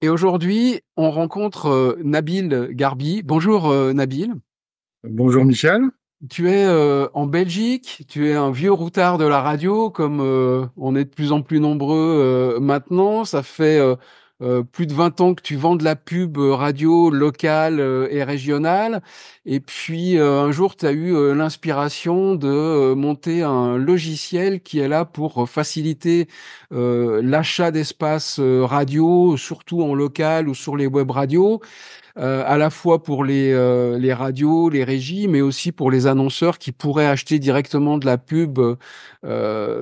Et aujourd'hui, on rencontre Nabil Garbi. Bonjour Nabil. Bonjour Michel. Tu es en Belgique, tu es un vieux routard de la radio, comme on est de plus en plus nombreux maintenant. Ça fait plus de 20 ans que tu vends de la pub radio locale et régionale. Et puis un jour, tu as eu l'inspiration de monter un logiciel qui est là pour faciliter l'achat d'espaces radio, surtout en local ou sur les web radios, à la fois pour les radios, les régies, mais aussi pour les annonceurs qui pourraient acheter directement de la pub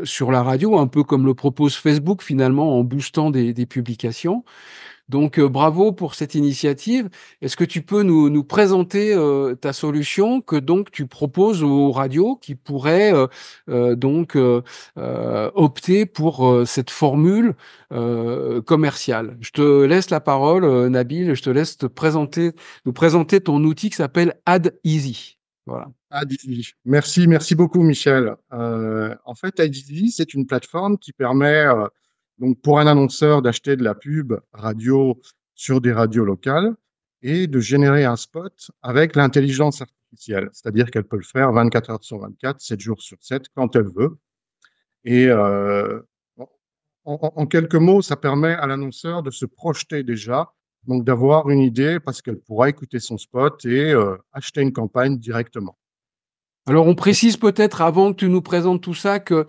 sur la radio, un peu comme le propose Facebook finalement en boostant des publications. Donc, bravo pour cette initiative. Est-ce que tu peux nous présenter ta solution que donc tu proposes aux radios qui pourraient opter pour cette formule commerciale? Je te laisse la parole, Nabil. Je te laisse nous présenter ton outil qui s'appelle AdEasy. Voilà. AdEasy. Merci beaucoup Michel. En fait, AdEasy, c'est une plateforme qui permet donc pour un annonceur d'acheter de la pub radio sur des radios locales et de générer un spot avec l'intelligence artificielle. C'est-à-dire qu'elle peut le faire 24 heures sur 24, 7 jours sur 7, quand elle veut. Et en quelques mots, ça permet à l'annonceur de se projeter déjà, donc d'avoir une idée parce qu'elle pourra écouter son spot et acheter une campagne directement. Alors, on précise peut-être avant que tu nous présentes tout ça que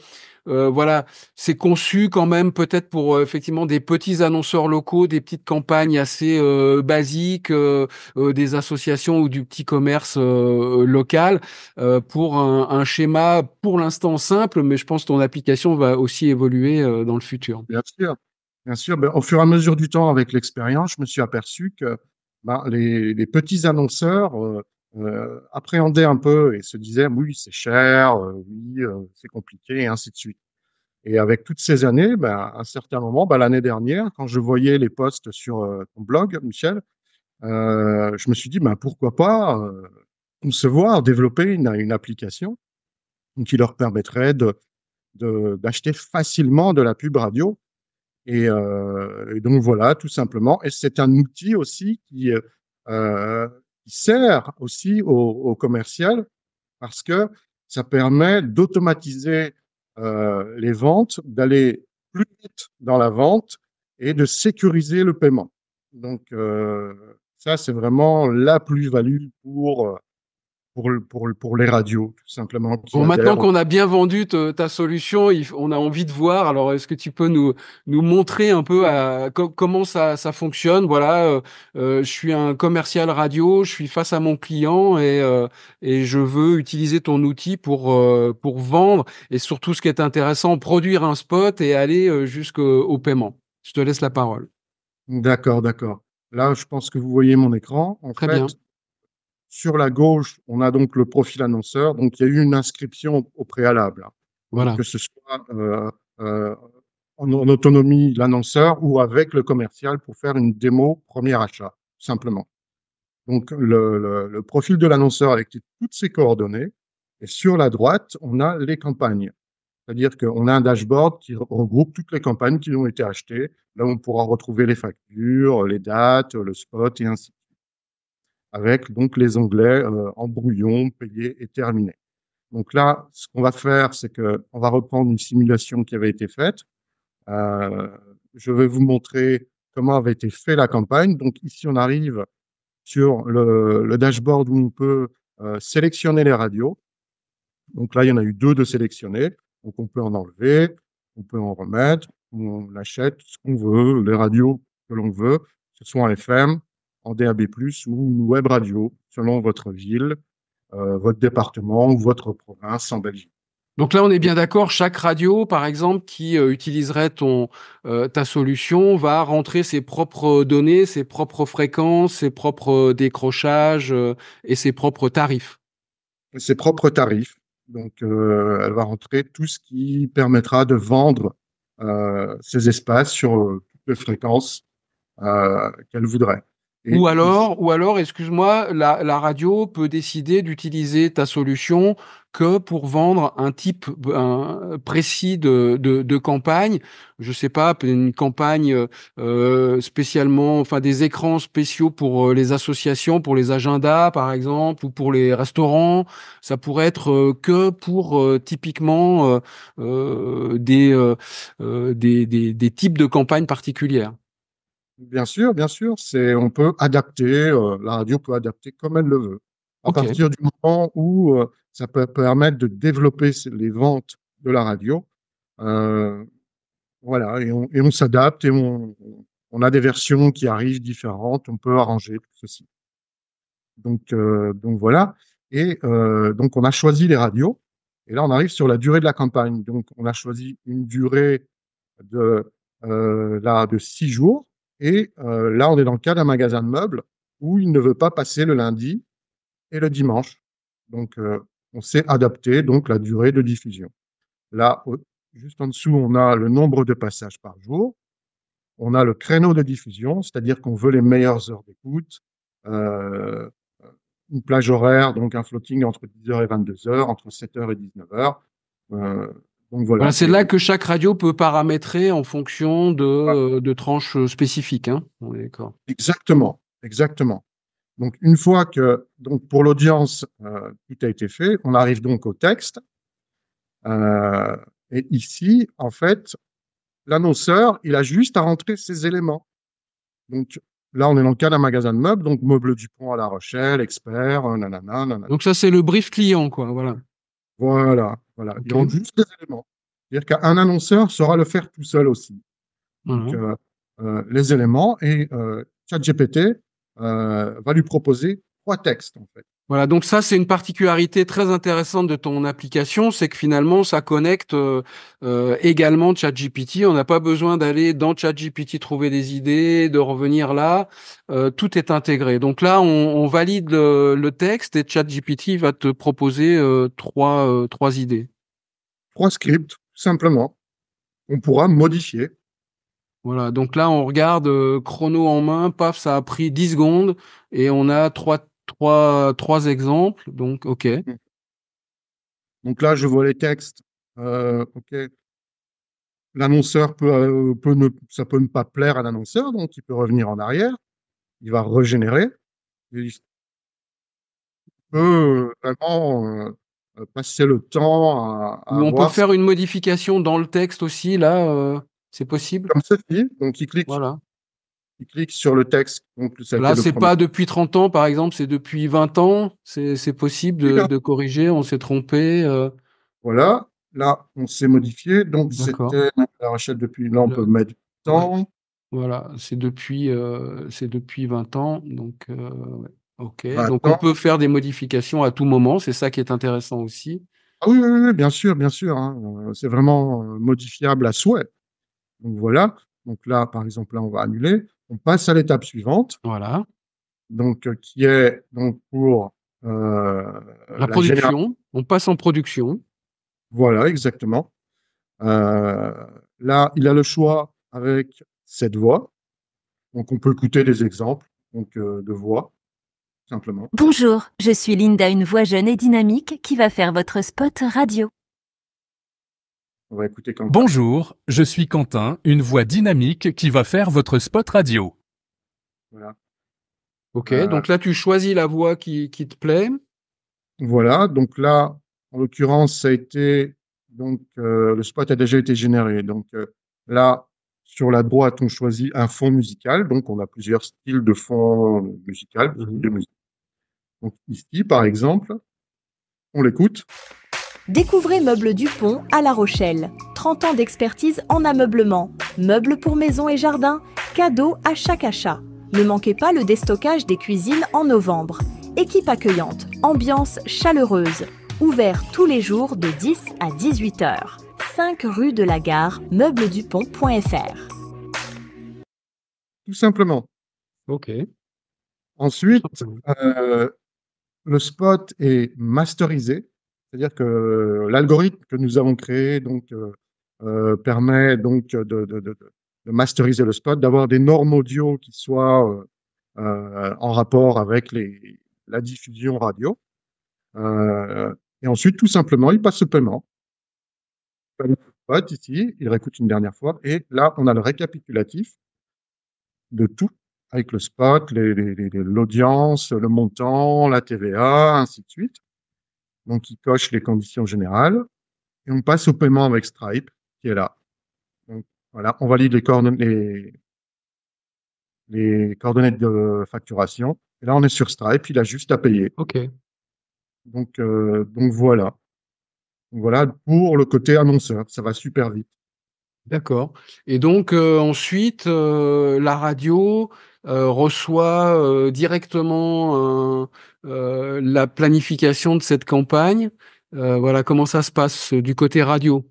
voilà, c'est conçu quand même peut-être pour effectivement des petits annonceurs locaux, des petites campagnes assez basiques, des associations ou du petit commerce local, pour un schéma pour l'instant simple, mais je pense que ton application va aussi évoluer dans le futur. Bien sûr, bien sûr. Ben, au fur et à mesure du temps, avec l'expérience, je me suis aperçu que ben, les petits annonceurs appréhendaient un peu et se disaient, oui, c'est cher, oui, c'est compliqué, et ainsi de suite. Et avec toutes ces années, ben, à un certain moment, ben, l'année dernière, quand je voyais les posts sur ton blog, Michel, je me suis dit, ben, pourquoi pas concevoir, développer une application qui leur permettrait d'acheter facilement de la pub radio et donc voilà, tout simplement. Et c'est un outil aussi euh, qui sert aussi au commercial parce que ça permet d'automatiser les ventes, d'aller plus vite dans la vente et de sécuriser le paiement. Donc ça, c'est vraiment la plus-value pour les radios, tout simplement, qui Bon, maintenant adhèrent. qu'on a bien vendu ta solution, on a envie de voir. Alors, est-ce que tu peux nous montrer un peu comment ça fonctionne? Voilà, je suis un commercial radio, je suis face à mon client et je veux utiliser ton outil pour vendre et surtout, ce qui est intéressant, produire un spot et aller jusqu'au paiement. Je te laisse la parole. D'accord, d'accord. Là, je pense que vous voyez mon écran. En Très fait, bien. sur la gauche, on a donc le profil annonceur. Donc, il y a eu une inscription au préalable, hein. Donc, Voilà. que ce soit euh, en autonomie, l'annonceur, ou avec le commercial pour faire une démo premier achat, tout simplement. Donc, le profil de l'annonceur avec toutes ses coordonnées. Et sur la droite, on a les campagnes. C'est-à-dire qu'on a un dashboard qui regroupe toutes les campagnes qui ont été achetées. Là, on pourra retrouver les factures, les dates, le spot et ainsi de suite, avec donc les onglets en brouillon, payé et terminé. Donc là, ce qu'on va faire, c'est qu'on va reprendre une simulation qui avait été faite. Euh, je vais vous montrer comment avait été fait la campagne. Donc ici, on arrive sur le dashboard où on peut sélectionner les radios. Donc là, il y en a eu deux de sélectionnés. Donc on peut en enlever, on peut en remettre, on achète ce qu'on veut, les radios que l'on veut, que ce soit en FM, en DAB+, ou une web radio, selon votre ville, votre département ou votre province en Belgique. Donc là, on est bien d'accord, chaque radio, par exemple, qui utiliserait ta solution, va rentrer ses propres données, ses propres fréquences, ses propres décrochages et ses propres tarifs. Ses propres tarifs. Donc, elle va rentrer tout ce qui permettra de vendre ces espaces sur toutes les fréquences qu'elle voudrait. Ou Et ici, alors, excuse-moi, la radio peut décider d'utiliser ta solution que pour vendre un type précis de campagne. Je sais pas, une campagne spécialement, enfin des écrans spéciaux pour les associations, pour les agendas par exemple, ou pour les restaurants. Ça pourrait être que pour typiquement des types de campagnes particulières. bien sûr, on peut adapter, la radio peut adapter comme elle le veut. À Ok. partir du moment où ça peut permettre de développer les ventes de la radio, euh, voilà, et on s'adapte et on a des versions qui arrivent différentes, on peut arranger tout ceci. Donc voilà. Et donc, on a choisi les radios. Et là, on arrive sur la durée de la campagne. Donc, on a choisi une durée de, de 6 jours. Et là, on est dans le cas d'un magasin de meubles où il ne veut pas passer le lundi et le dimanche. Donc, on s'est adapté donc la durée de diffusion. Là, juste en dessous, on a le nombre de passages par jour. On a le créneau de diffusion, c'est-à-dire qu'on veut les meilleures heures d'écoute. Euh, une plage horaire, donc un floating entre 10h et 22h, entre 7h et 19h. Euh, donc Voilà, voilà. c'est là que chaque radio peut paramétrer en fonction de tranches spécifiques, hein. On est d'accord. Exactement, exactement. Donc une fois que, donc pour l'audience, tout a été fait, on arrive donc au texte. Euh, et ici, en fait, l'annonceur, il a juste à rentrer ses éléments. Donc là, on est dans le cas d'un magasin de meubles, donc Meubles Dupont à La Rochelle, expert, nanana, nanana. Donc ça, c'est le brief client, quoi. Voilà. Voilà, voilà. Il Ok. rentre juste des éléments. C'est-à-dire qu'un annonceur saura le faire tout seul aussi. Donc, Voilà. les éléments et ChatGPT va lui proposer 3 textes, en fait. Voilà, donc ça, c'est une particularité très intéressante de ton application, c'est que finalement, ça connecte également ChatGPT. On n'a pas besoin d'aller dans ChatGPT trouver des idées, de revenir là. Tout est intégré. Donc là, on valide le texte et ChatGPT va te proposer trois idées. 3 scripts, tout simplement. On pourra modifier. Voilà, donc là, on regarde chrono en main, paf, ça a pris 10 secondes et on a trois exemples. Donc, OK. Donc là, je vois les textes. OK. L'annonceur ça peut ne pas plaire à l'annonceur, donc il peut revenir en arrière. Il va régénérer. Il peut vraiment passer le temps à Ou on peut avoir faire une modification dans le texte aussi, là, c'est possible? comme ceci. Donc, Voilà. il clique sur le texte. Donc, ça a été Là, le c'est premier. pas depuis 30 ans, par exemple, c'est depuis 20 ans. C'est possible de corriger, on s'est trompé. Voilà, là, on s'est modifié. Donc, D'accord. c'était la Rachel depuis là, on peut Le- mettre du ouais, temps. voilà, c'est depuis 20 ans. Donc, ouais. OK. Donc, on Maintenant, peut faire des modifications à tout moment. C'est ça qui est intéressant aussi. ah oui, oui, oui, bien sûr, hein, c'est vraiment modifiable à souhait. Donc, voilà. Donc, là, par exemple, là, on va annuler. On passe à l'étape suivante. Voilà. Donc, qui est donc pour euh, La la génération. production, on passe en production. Voilà, exactement. Euh, Là, il a le choix avec cette voix. Donc, on peut écouter des exemples donc, de voix, simplement. Bonjour, je suis Linda, une voix jeune et dynamique qui va faire votre spot radio. On va écouter Quentin. Bonjour, je suis Quentin, une voix dynamique qui va faire votre spot radio. Voilà. OK. Euh, Donc là, tu choisis la voix qui te plaît. Voilà, donc là, en l'occurrence, ça a été, donc le spot a déjà été généré. Donc là, sur la droite, on choisit un fond musical. Donc on a plusieurs styles de fond musical, Mhm. de musique. Donc ici, par exemple, on l'écoute. Découvrez Meubles Dupont à La Rochelle. 30 ans d'expertise en ameublement. Meubles pour maison et jardin. Cadeaux à chaque achat. Ne manquez pas le déstockage des cuisines en novembre. Équipe accueillante. Ambiance chaleureuse. Ouvert tous les jours de 10 à 18 heures. 5 rue de la Gare, meublesdupont.fr. Tout simplement. OK. Ensuite, Simplement. le spot est masterisé, c'est-à-dire que l'algorithme que nous avons créé donc, permet donc de masteriser le spot, d'avoir des normes audio qui soient en rapport avec la diffusion radio. Et ensuite, tout simplement, il passe au paiement. Ici, il réécoute une dernière fois, et là, on a le récapitulatif de tout, avec le spot, l'audience, le montant, la TVA, ainsi de suite. Donc, il coche les conditions générales, et on passe au paiement avec Stripe, qui est là. Donc, voilà, on valide les coordonnées de facturation, et là, on est sur Stripe, il a juste à payer. Ok. Donc voilà. Voilà pour le côté annonceur, ça va super vite. D'accord. Et donc ensuite, la radio reçoit directement la planification de cette campagne. Voilà comment ça se passe du côté radio.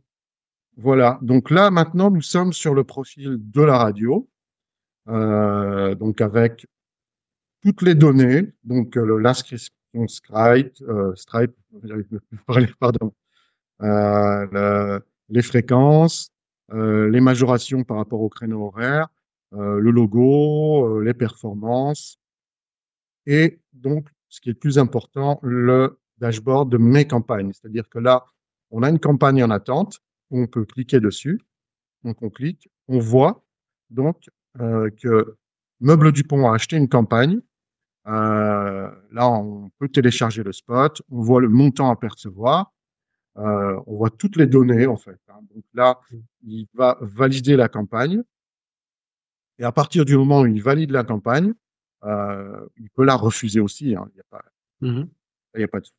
Voilà, donc là maintenant nous sommes sur le profil de la radio, donc avec toutes les données, donc l'inscription Stripe, j'arrive plus à parler, pardon, les fréquences, les majorations par rapport au créneau horaire, le logo, les performances, et donc, ce qui est le plus important, le dashboard de mes campagnes. C'est-à-dire que là, on a une campagne en attente, on peut cliquer dessus, donc on clique, on voit donc que Meubles Dupont a acheté une campagne. Là, on peut télécharger le spot, on voit le montant à percevoir, on voit toutes les données en fait, hein. Donc là, il va valider la campagne, et à partir du moment où il valide la campagne, il peut la refuser aussi, hein. Mhm. Il n'y a pas de souci.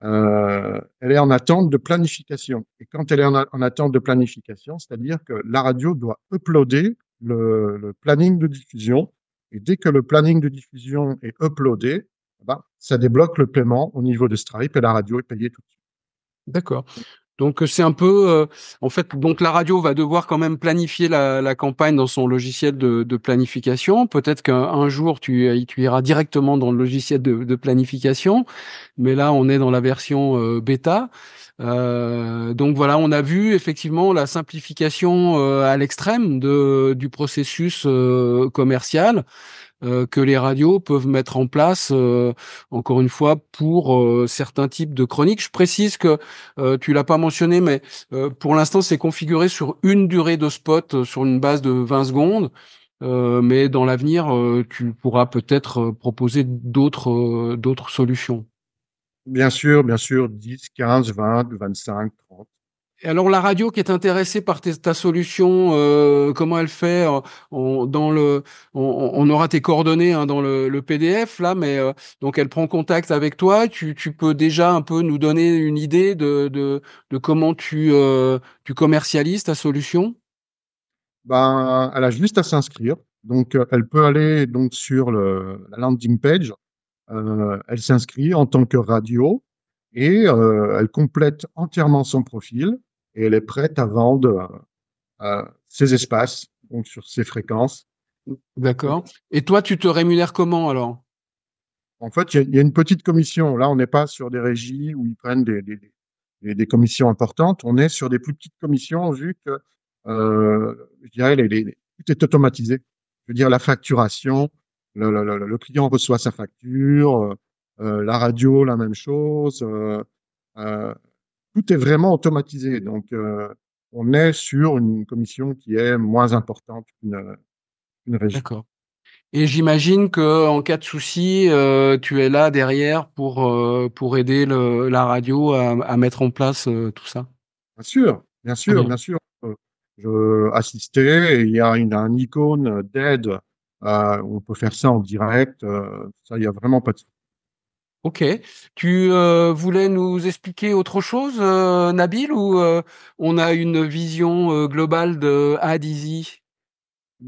Elle est en attente de planification. Et quand elle est en attente de planification, c'est-à-dire que la radio doit uploader le planning de diffusion. Et dès que le planning de diffusion est uploadé, ça débloque le paiement au niveau de Stripe, et la radio est payée tout de suite. D'accord. Donc c'est un peu, en fait, donc la radio va devoir quand même planifier la campagne dans son logiciel de planification. Peut-être qu'un jour tu iras directement dans le logiciel de planification, mais là on est dans la version bêta. Donc voilà, on a vu effectivement la simplification à l'extrême du processus commercial que les radios peuvent mettre en place, encore une fois, pour certains types de chroniques. Je précise que tu l'as pas mentionné, mais pour l'instant, c'est configuré sur une durée de spot, sur une base de 20 secondes. Mais dans l'avenir, tu pourras peut-être proposer d'autres solutions. Bien sûr, 10, 15, 20, 25, 30. Et alors la radio qui est intéressée par ta solution, comment elle fait on aura tes coordonnées hein, dans le PDF là, mais donc elle prend contact avec toi. Tu peux déjà un peu nous donner une idée de comment tu commercialises ta solution? Elle a juste à s'inscrire. Donc, elle peut aller donc, sur la landing page. Elle s'inscrit en tant que radio, et elle complète entièrement son profil, et elle est prête à vendre ses espaces, donc sur ses fréquences. D'accord. Et toi, tu te rémunères comment alors? En fait, il y a une petite commission. Là, on n'est pas sur des régies où ils prennent des commissions importantes. On est sur des plus petites commissions, vu que, je dirais, tout est automatisé. Je veux dire, la facturation, le client reçoit sa facture, la radio, la même chose. Euh, Tout est vraiment automatisé. Donc, on est sur une commission qui est moins importante qu'une régie. D'accord. Et j'imagine que en cas de souci, tu es là derrière pour aider la radio à mettre en place tout ça. Bien sûr, bien Très sûr, bien. bien sûr. Je assistais, et il y a un icône d'aide, où on peut faire ça en direct. Ça, il n'y a vraiment pas de souci. Ok. Tu voulais nous expliquer autre chose, Nabil, ou on a une vision globale de Adizi?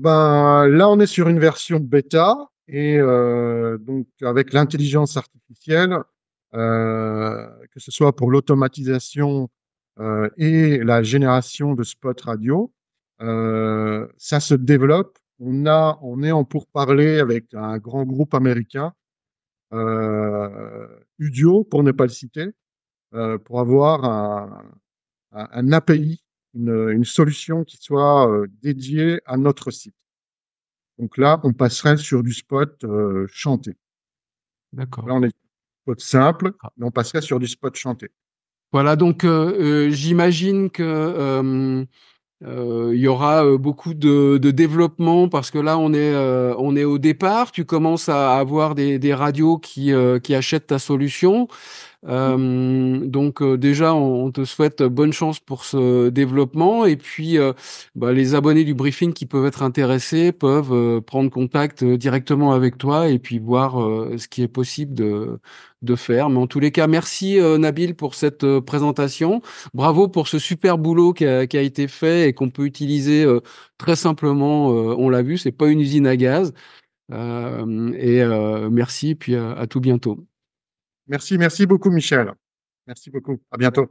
Là, on est sur une version bêta, et donc avec l'intelligence artificielle, que ce soit pour l'automatisation et la génération de spots radio, ça se développe. On est en pourparlers avec un grand groupe américain, Udio, pour ne pas le citer, pour avoir un API, une solution qui soit dédiée à notre site. Donc là, on passerait sur du spot chanté. D'accord. Là, on est spot simple, Ah. mais on passerait sur du spot chanté. Voilà, donc j'imagine que il y aura beaucoup de développement parce que là, on est au départ. Tu commences à avoir des radios qui achètent ta solution. Donc déjà, on te souhaite bonne chance pour ce développement. Et puis, les abonnés du briefing qui peuvent être intéressés peuvent prendre contact directement avec toi et puis voir ce qui est possible de faire. Mais en tous les cas, merci Nabil pour cette présentation. Bravo pour ce super boulot qui a été fait et qu'on peut utiliser très simplement. On l'a vu, c'est pas une usine à gaz. Merci, puis à tout bientôt. Merci beaucoup, Michel. Merci beaucoup. À bientôt.